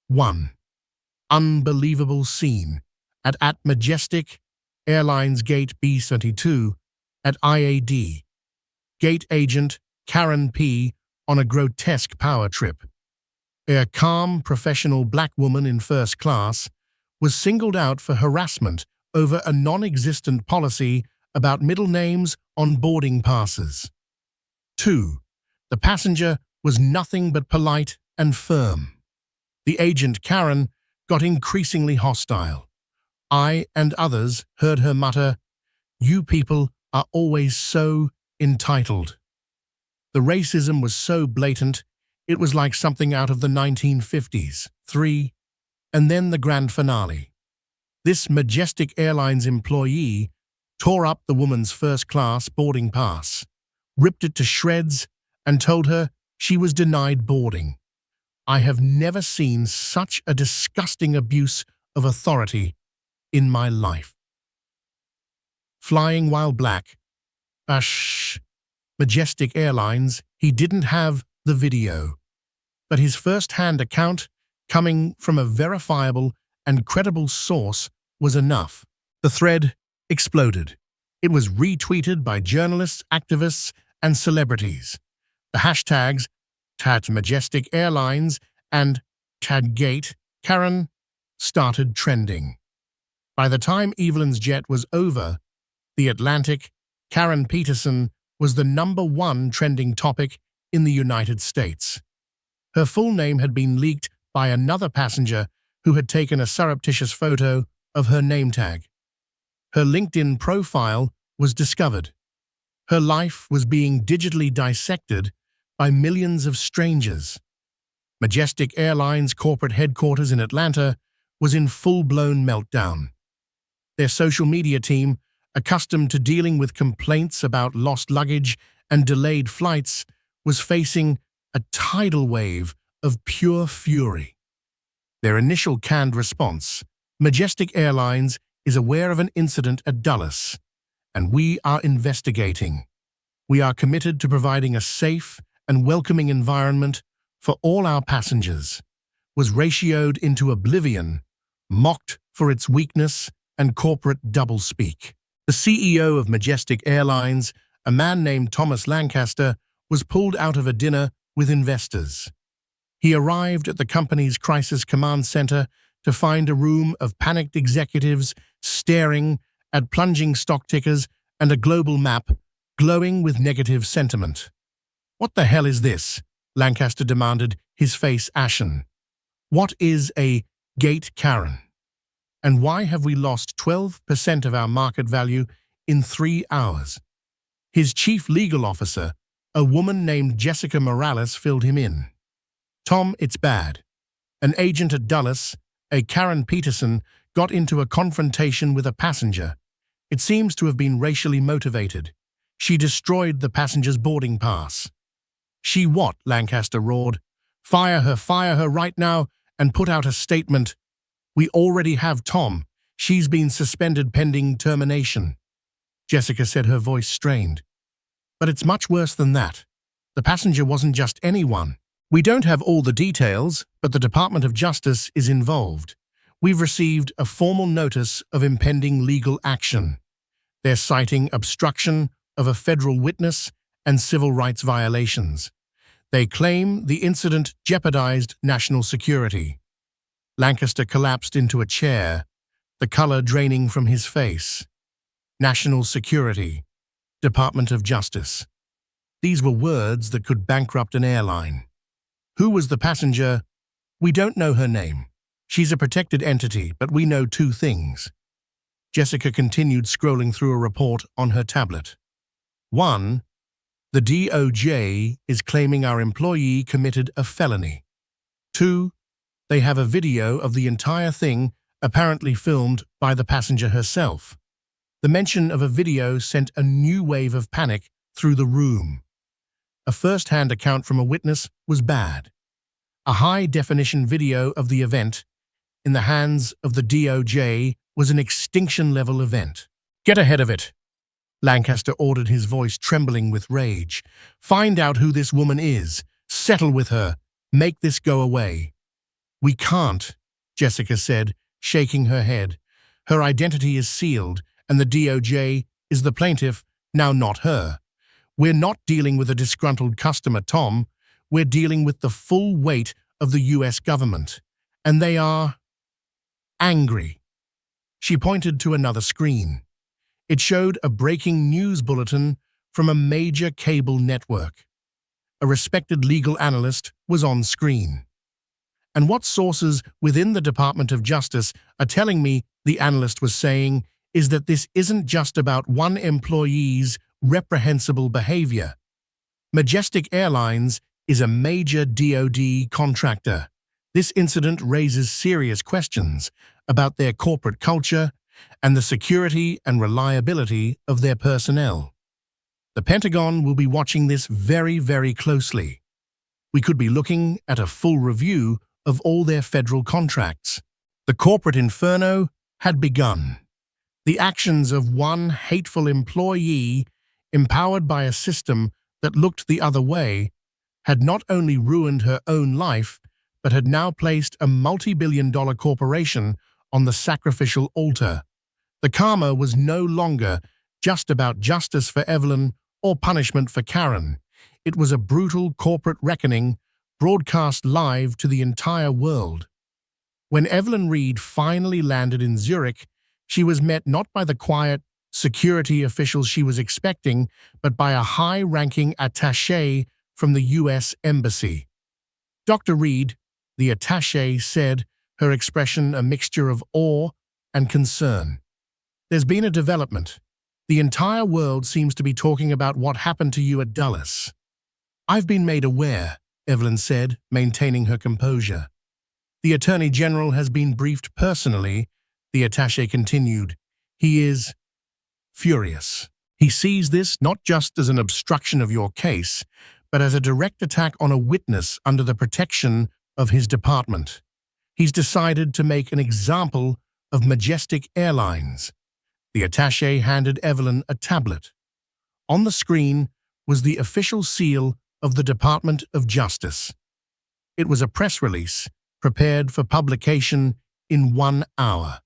1. Unbelievable scene at Majestic Airlines Gate B-72 at IAD. Gate agent Karen P. on a grotesque power trip. A calm, professional black woman in first class was singled out for harassment over a non-existent policy about middle names on boarding passes. 2. The passenger was nothing but polite and firm. The agent Karen got increasingly hostile. I and others heard her mutter, "You people are always so entitled." The racism was so blatant, it was like something out of the 1950s. 3. And then the grand finale. This Majestic Airlines employee tore up the woman's first-class boarding pass, ripped it to shreds, and told her she was denied boarding. I have never seen such a disgusting abuse of authority in my life. Flying while black. Majestic Airlines, he didn't have the video, but his first-hand account, coming from a verifiable and credible source, was enough. The thread exploded. It was retweeted by journalists, activists, and celebrities. The hashtags #Majestic Airlines and #Gate Karen started trending. By the time Evelyn's jet was over, the Atlantic, Karen Peterson was the #1 trending topic in the United States. Her full name had been leaked by another passenger who had taken a surreptitious photo of her name tag. Her LinkedIn profile was discovered. Her life was being digitally dissected by millions of strangers. Majestic Airlines' corporate headquarters in Atlanta was in full-blown meltdown. Their social media team, accustomed to dealing with complaints about lost luggage and delayed flights, was facing a tidal wave of pure fury. Their initial canned response: Majestic Airlines is aware of an incident at Dulles, and we are investigating. We are committed to providing a safe and welcoming environment for all our passengers, was ratioed into oblivion, mocked for its weakness and corporate doublespeak. The CEO of Majestic Airlines, a man named Thomas Lancaster, was pulled out of a dinner with investors. He arrived at the company's crisis command center to find a room of panicked executives staring at plunging stock tickers and a global map glowing with negative sentiment. "What the hell is this?" Lancaster demanded, his face ashen. "What is a gate Karen? And why have we lost 12% of our market value in 3 hours?" His chief legal officer, a woman named Jessica Morales, filled him in. "Tom, it's bad. An agent at Dulles, a Karen Peterson, got into a confrontation with a passenger. It seems to have been racially motivated. She destroyed the passenger's boarding pass." "She what?" Lancaster roared. Fire her right now and put out a statement." "We already have Tom. She's been suspended pending termination," Jessica said, her voice strained. "But it's much worse than that. The passenger wasn't just anyone. We don't have all the details, but the Department of Justice is involved. We've received a formal notice of impending legal action. They're citing obstruction of a federal witness and civil rights violations. They claim the incident jeopardized national security." Lancaster collapsed into a chair, the color draining from his face. National security, Department of Justice. These were words that could bankrupt an airline. Who was the passenger? "We don't know her name. She's a protected entity, but we know 2 things. Jessica continued, scrolling through a report on her tablet. 1. The DOJ is claiming our employee committed a felony. 2. They have a video of the entire thing, apparently filmed by the passenger herself. The mention of a video sent a new wave of panic through the room. A first-hand account from a witness was bad. A high-definition video of the event in the hands of the DOJ was an extinction-level event. "Get ahead of it," Lancaster ordered, his voice trembling with rage. "Find out who this woman is. Settle with her. Make this go away." "We can't," Jessica said, shaking her head. "Her identity is sealed, and the DOJ is the plaintiff, now not her. We're not dealing with a disgruntled customer, Tom. We're dealing with the full weight of the U.S. government. And they are angry." She pointed to another screen. It showed a breaking news bulletin from a major cable network. A respected legal analyst was on screen. "And what sources within the Department of Justice are telling me," the analyst was saying, "is that this isn't just about one employee's reprehensible behavior. Majestic Airlines is a major DoD contractor. This incident raises serious questions about their corporate culture and the security and reliability of their personnel. The Pentagon will be watching this very, very closely. We could be looking at a full review of all their federal contracts." The corporate inferno had begun. The actions of one hateful employee, empowered by a system that looked the other way, had not only ruined her own life, but had now placed a multi-billion-dollar corporation on the sacrificial altar. The karma was no longer just about justice for Evelyn or punishment for Karen. It was a brutal corporate reckoning broadcast live to the entire world. When Evelyn Reed finally landed in Zurich, she was met not by the quiet security officials she was expecting, but by a high-ranking attaché from the U.S. Embassy. "Dr. Reed," the attaché said, her expression a mixture of awe and concern. There's been a development. The entire world seems to be talking about what happened to you at Dulles. I've been made aware, Evelyn said, maintaining her composure. The Attorney General has been briefed personally, the attaché continued. He is furious. He sees this not just as an obstruction of your case, but as a direct attack on a witness under the protection of his department. He's decided to make an example of Majestic Airlines. The attaché handed Evelyn a tablet. On the screen was the official seal of the Department of Justice. It was a press release prepared for publication in 1 hour.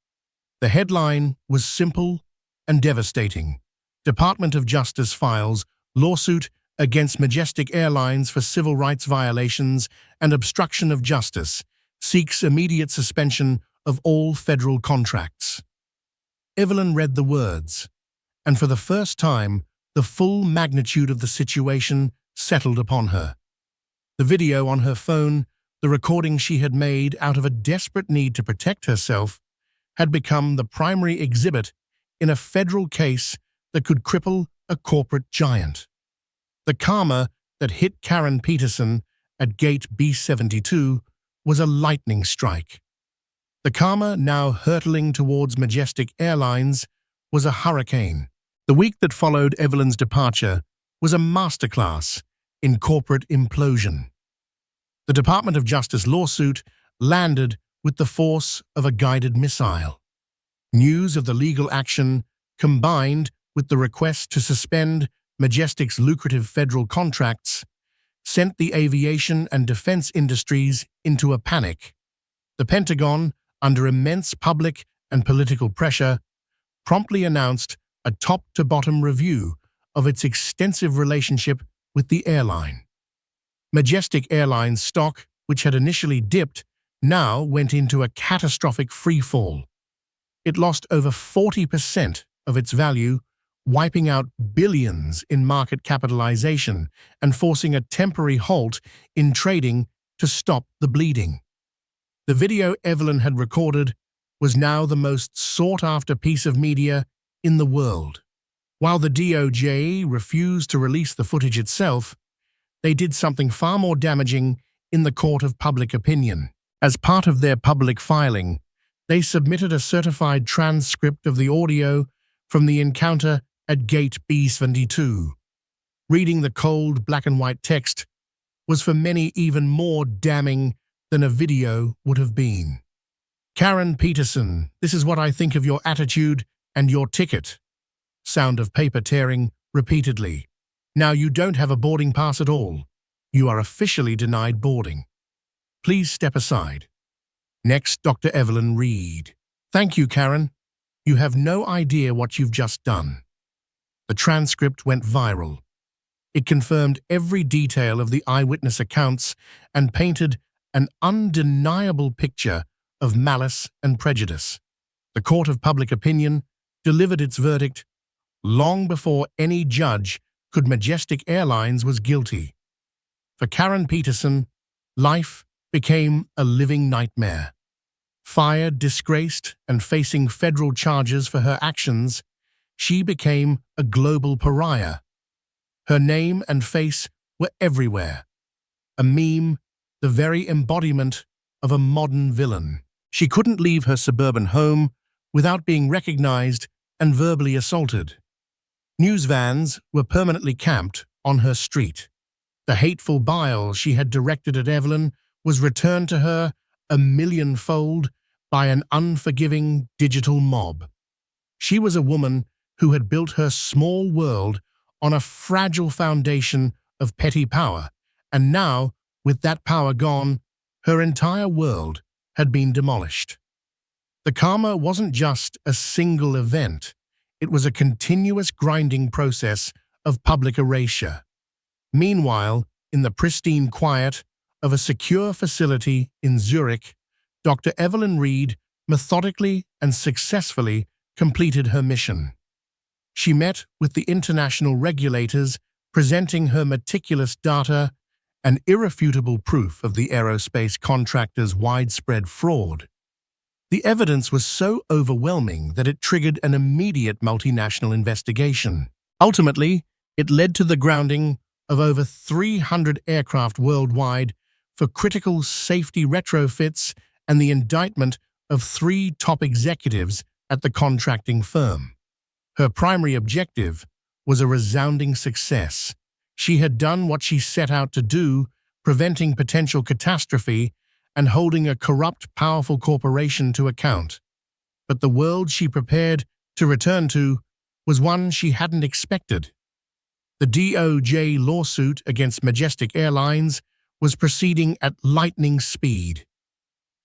The headline was simple and devastating. Department of Justice files lawsuit against Majestic Airlines for civil rights violations and obstruction of justice, seeks immediate suspension of all federal contracts. Evelyn read the words, and for the first time, the full magnitude of the situation settled upon her. The video on her phone, the recording she had made out of a desperate need to protect herself, had become the primary exhibit in a federal case that could cripple a corporate giant. The karma that hit Karen Peterson at gate B72 was a lightning strike. The karma now hurtling towards Majestic Airlines was a hurricane. The week that followed Evelyn's departure was a masterclass in corporate implosion. The Department of Justice lawsuit landed with the force of a guided missile. News of the legal action, combined with the request to suspend Majestic's lucrative federal contracts, sent the aviation and defense industries into a panic. The Pentagon, under immense public and political pressure, promptly announced a top-to-bottom review of its extensive relationship with the airline. Majestic Airlines stock, which had initially dipped, now went into a catastrophic free-fall. It lost over 40% of its value, wiping out billions in market capitalization and forcing a temporary halt in trading to stop the bleeding. The video Evelyn had recorded was now the most sought-after piece of media in the world. While the DOJ refused to release the footage itself, they did something far more damaging in the court of public opinion. As part of their public filing, they submitted a certified transcript of the audio from the encounter at gate B72. Reading the cold black-and-white text was for many even more damning than a video would have been. Karen Peterson, this is what I think of your attitude and your ticket. Sound of paper tearing repeatedly. Now you don't have a boarding pass at all. You are officially denied boarding. Please step aside. Next, Dr. Evelyn Reed. Thank you, Karen. You have no idea what you've just done. The transcript went viral. It confirmed every detail of the eyewitness accounts and painted an undeniable picture of malice and prejudice. The court of public opinion delivered its verdict long before any judge could Majestic Airlines was guilty. For Karen Peterson, life became a living nightmare. Fired, disgraced, and facing federal charges for her actions, she became a global pariah. Her name and face were everywhere. A meme, the very embodiment of a modern villain. She couldn't leave her suburban home without being recognized and verbally assaulted. News vans were permanently camped on her street. The hateful bile she had directed at Evelyn was returned to her a millionfold by an unforgiving digital mob. She was a woman who had built her small world on a fragile foundation of petty power, and now, with that power gone, her entire world had been demolished. The karma wasn't just a single event. It was a continuous grinding process of public erasure. Meanwhile, in the pristine quiet of a secure facility in Zurich, Dr. Evelyn Reed methodically and successfully completed her mission. She met with the international regulators, presenting her meticulous data and irrefutable proof of the aerospace contractor's widespread fraud. The evidence was so overwhelming that it triggered an immediate multinational investigation. Ultimately, it led to the grounding of over 300 aircraft worldwide for critical safety retrofits and the indictment of 3 top executives at the contracting firm. Her primary objective was a resounding success. She had done what she set out to do, preventing potential catastrophe and holding a corrupt, powerful corporation to account. But the world she prepared to return to was one she hadn't expected. The DOJ lawsuit against Majestic Airlines was proceeding at lightning speed.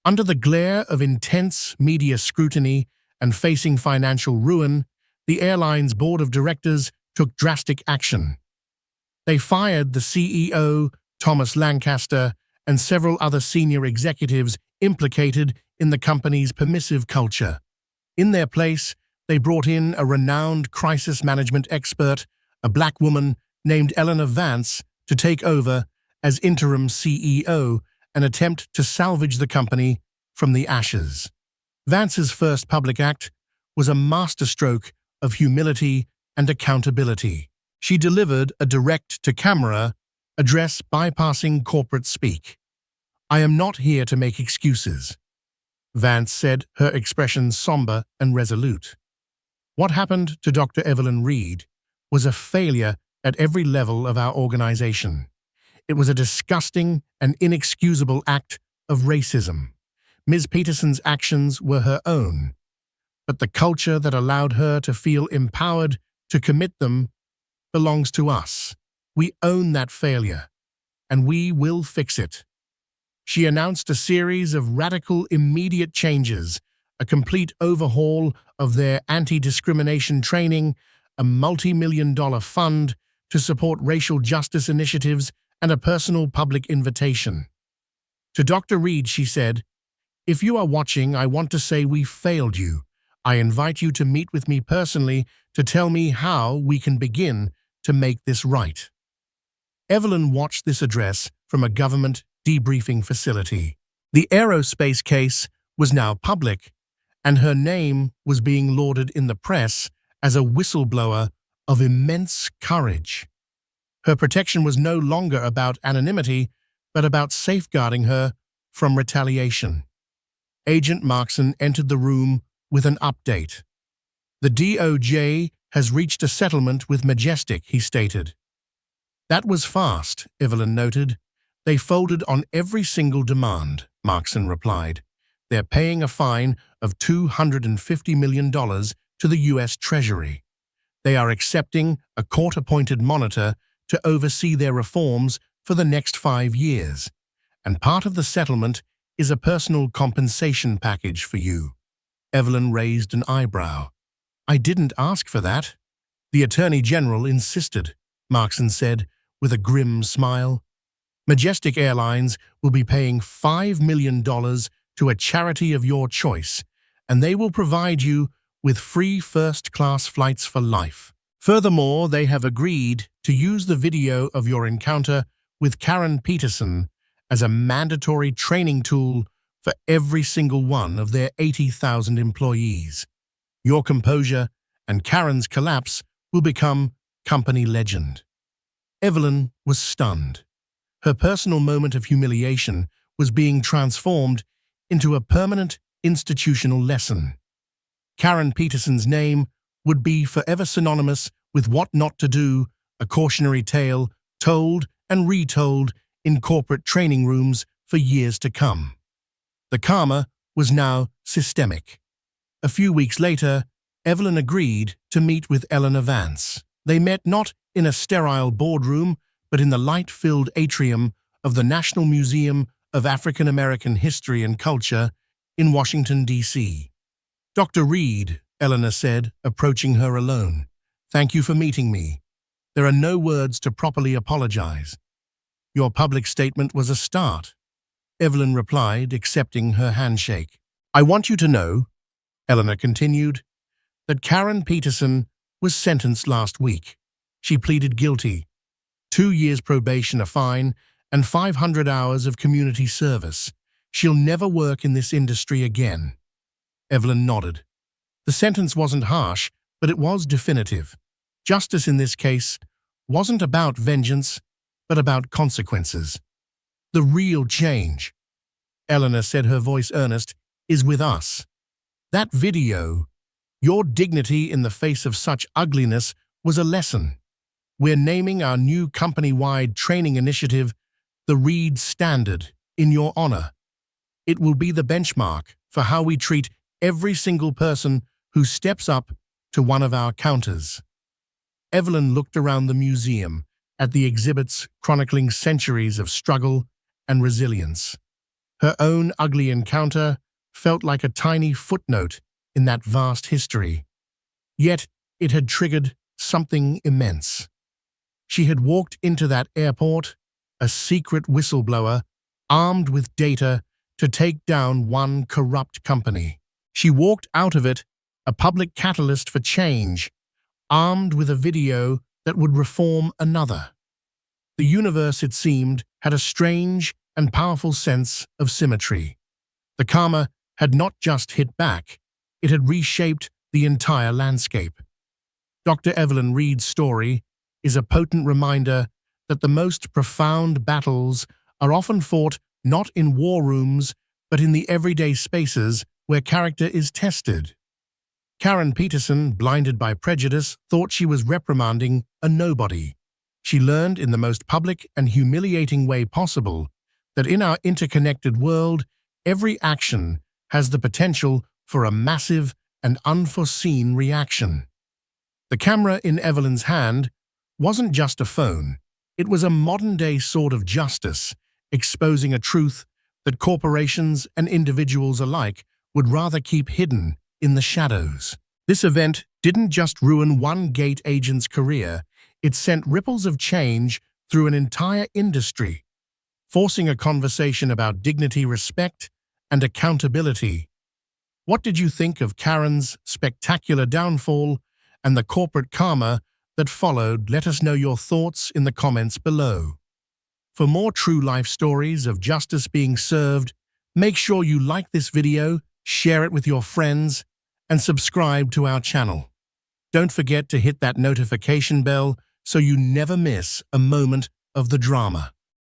Under the glare of intense media scrutiny and facing financial ruin, the airline's board of directors took drastic action. They fired the CEO, Thomas Lancaster, and several other senior executives implicated in the company's permissive culture. In their place, they brought in a renowned crisis management expert, a black woman named Eleanor Vance, to take over as interim CEO and attempt to salvage the company from the ashes. Vance's first public act was a masterstroke of humility and accountability. She delivered a direct-to-camera address bypassing corporate speak. "I am not here to make excuses," Vance said, her expression somber and resolute. "What happened to Dr. Evelyn Reed was a failure at every level of our organization. It was a disgusting and inexcusable act of racism. Ms. Peterson's actions were her own, but the culture that allowed her to feel empowered to commit them belongs to us. We own that failure, and we will fix it." She announced a series of radical, immediate changes, a complete overhaul of their anti-discrimination training, a multi-million-dollar fund to support racial justice initiatives, and a personal public invitation. To Dr. Reed, she said, "If you are watching, I want to say we failed you. I invite you to meet with me personally to tell me how we can begin to make this right." Evelyn watched this address from a government debriefing facility. The aerospace case was now public, and her name was being lauded in the press as a whistleblower of immense courage. Her protection was no longer about anonymity, but about safeguarding her from retaliation. Agent Markson entered the room with an update. "The DOJ has reached a settlement with Majestic," he stated. "That was fast," Evelyn noted. "They folded on every single demand," Markson replied. "They're paying a fine of $250 million to the U.S. Treasury. They are accepting a court-appointed monitor to oversee their reforms for the next 5 years. And part of the settlement is a personal compensation package for you." Evelyn raised an eyebrow. "I didn't ask for that." "The Attorney General insisted," Markson said with a grim smile. "Majestic Airlines will be paying $5 million to a charity of your choice, and they will provide you with free first-class flights for life. Furthermore, they have agreed to use the video of your encounter with Karen Peterson as a mandatory training tool for every single one of their 80,000 employees. Your composure and Karen's collapse will become company legend." Evelyn was stunned. Her personal moment of humiliation was being transformed into a permanent institutional lesson. Karen Peterson's name would be forever synonymous with what not to do, a cautionary tale told and retold in corporate training rooms for years to come. The karma was now systemic. A few weeks later, Evelyn agreed to meet with Eleanor Vance. They met not in a sterile boardroom, but in the light-filled atrium of the National Museum of African American History and Culture in Washington, D.C. "Dr. Reed," Eleanor said, approaching her alone, "thank you for meeting me. There are no words to properly apologize. Your public statement was a start," Evelyn replied, accepting her handshake. "I want you to know," Eleanor continued, "that Karen Peterson was sentenced last week. She pleaded guilty. 2 years probation, a fine, and 500 hours of community service. She'll never work in this industry again." Evelyn nodded. The sentence wasn't harsh, but it was definitive. Justice in this case wasn't about vengeance, but about consequences. The real change, Eleanor said, her voice earnest, is with us. That video, your dignity in the face of such ugliness, was a lesson. We're naming our new company-wide training initiative the Reed Standard, in your honor. It will be the benchmark for how we treat every single person who steps up to one of our counters. Evelyn looked around the museum at the exhibits chronicling centuries of struggle and resilience. Her own ugly encounter felt like a tiny footnote in that vast history. Yet it had triggered something immense. She had walked into that airport, a secret whistleblower, armed with data to take down one corrupt company. She walked out of it, a public catalyst for change, armed with a video that would reform another. The universe, it seemed, had a strange and powerful sense of symmetry. The karma had not just hit back, it had reshaped the entire landscape. Dr. Evelyn Reed's story is a potent reminder that the most profound battles are often fought not in war rooms, but in the everyday spaces where character is tested. Karen Peterson, blinded by prejudice, thought she was reprimanding a nobody. She learned in the most public and humiliating way possible that in our interconnected world, every action has the potential for a massive and unforeseen reaction. The camera in Evelyn's hand wasn't just a phone. It was a modern-day sword of justice, exposing a truth that corporations and individuals alike would rather keep hidden in the shadows. This event didn't just ruin one gate agent's career, it sent ripples of change through an entire industry, forcing a conversation about dignity, respect, and accountability. What did you think of Karen's spectacular downfall and the corporate karma that followed? Let us know your thoughts in the comments below. For more true life stories of justice being served, make sure you like this video, share it with your friends, and subscribe to our channel. Don't forget to hit that notification bell so you never miss a moment of the drama.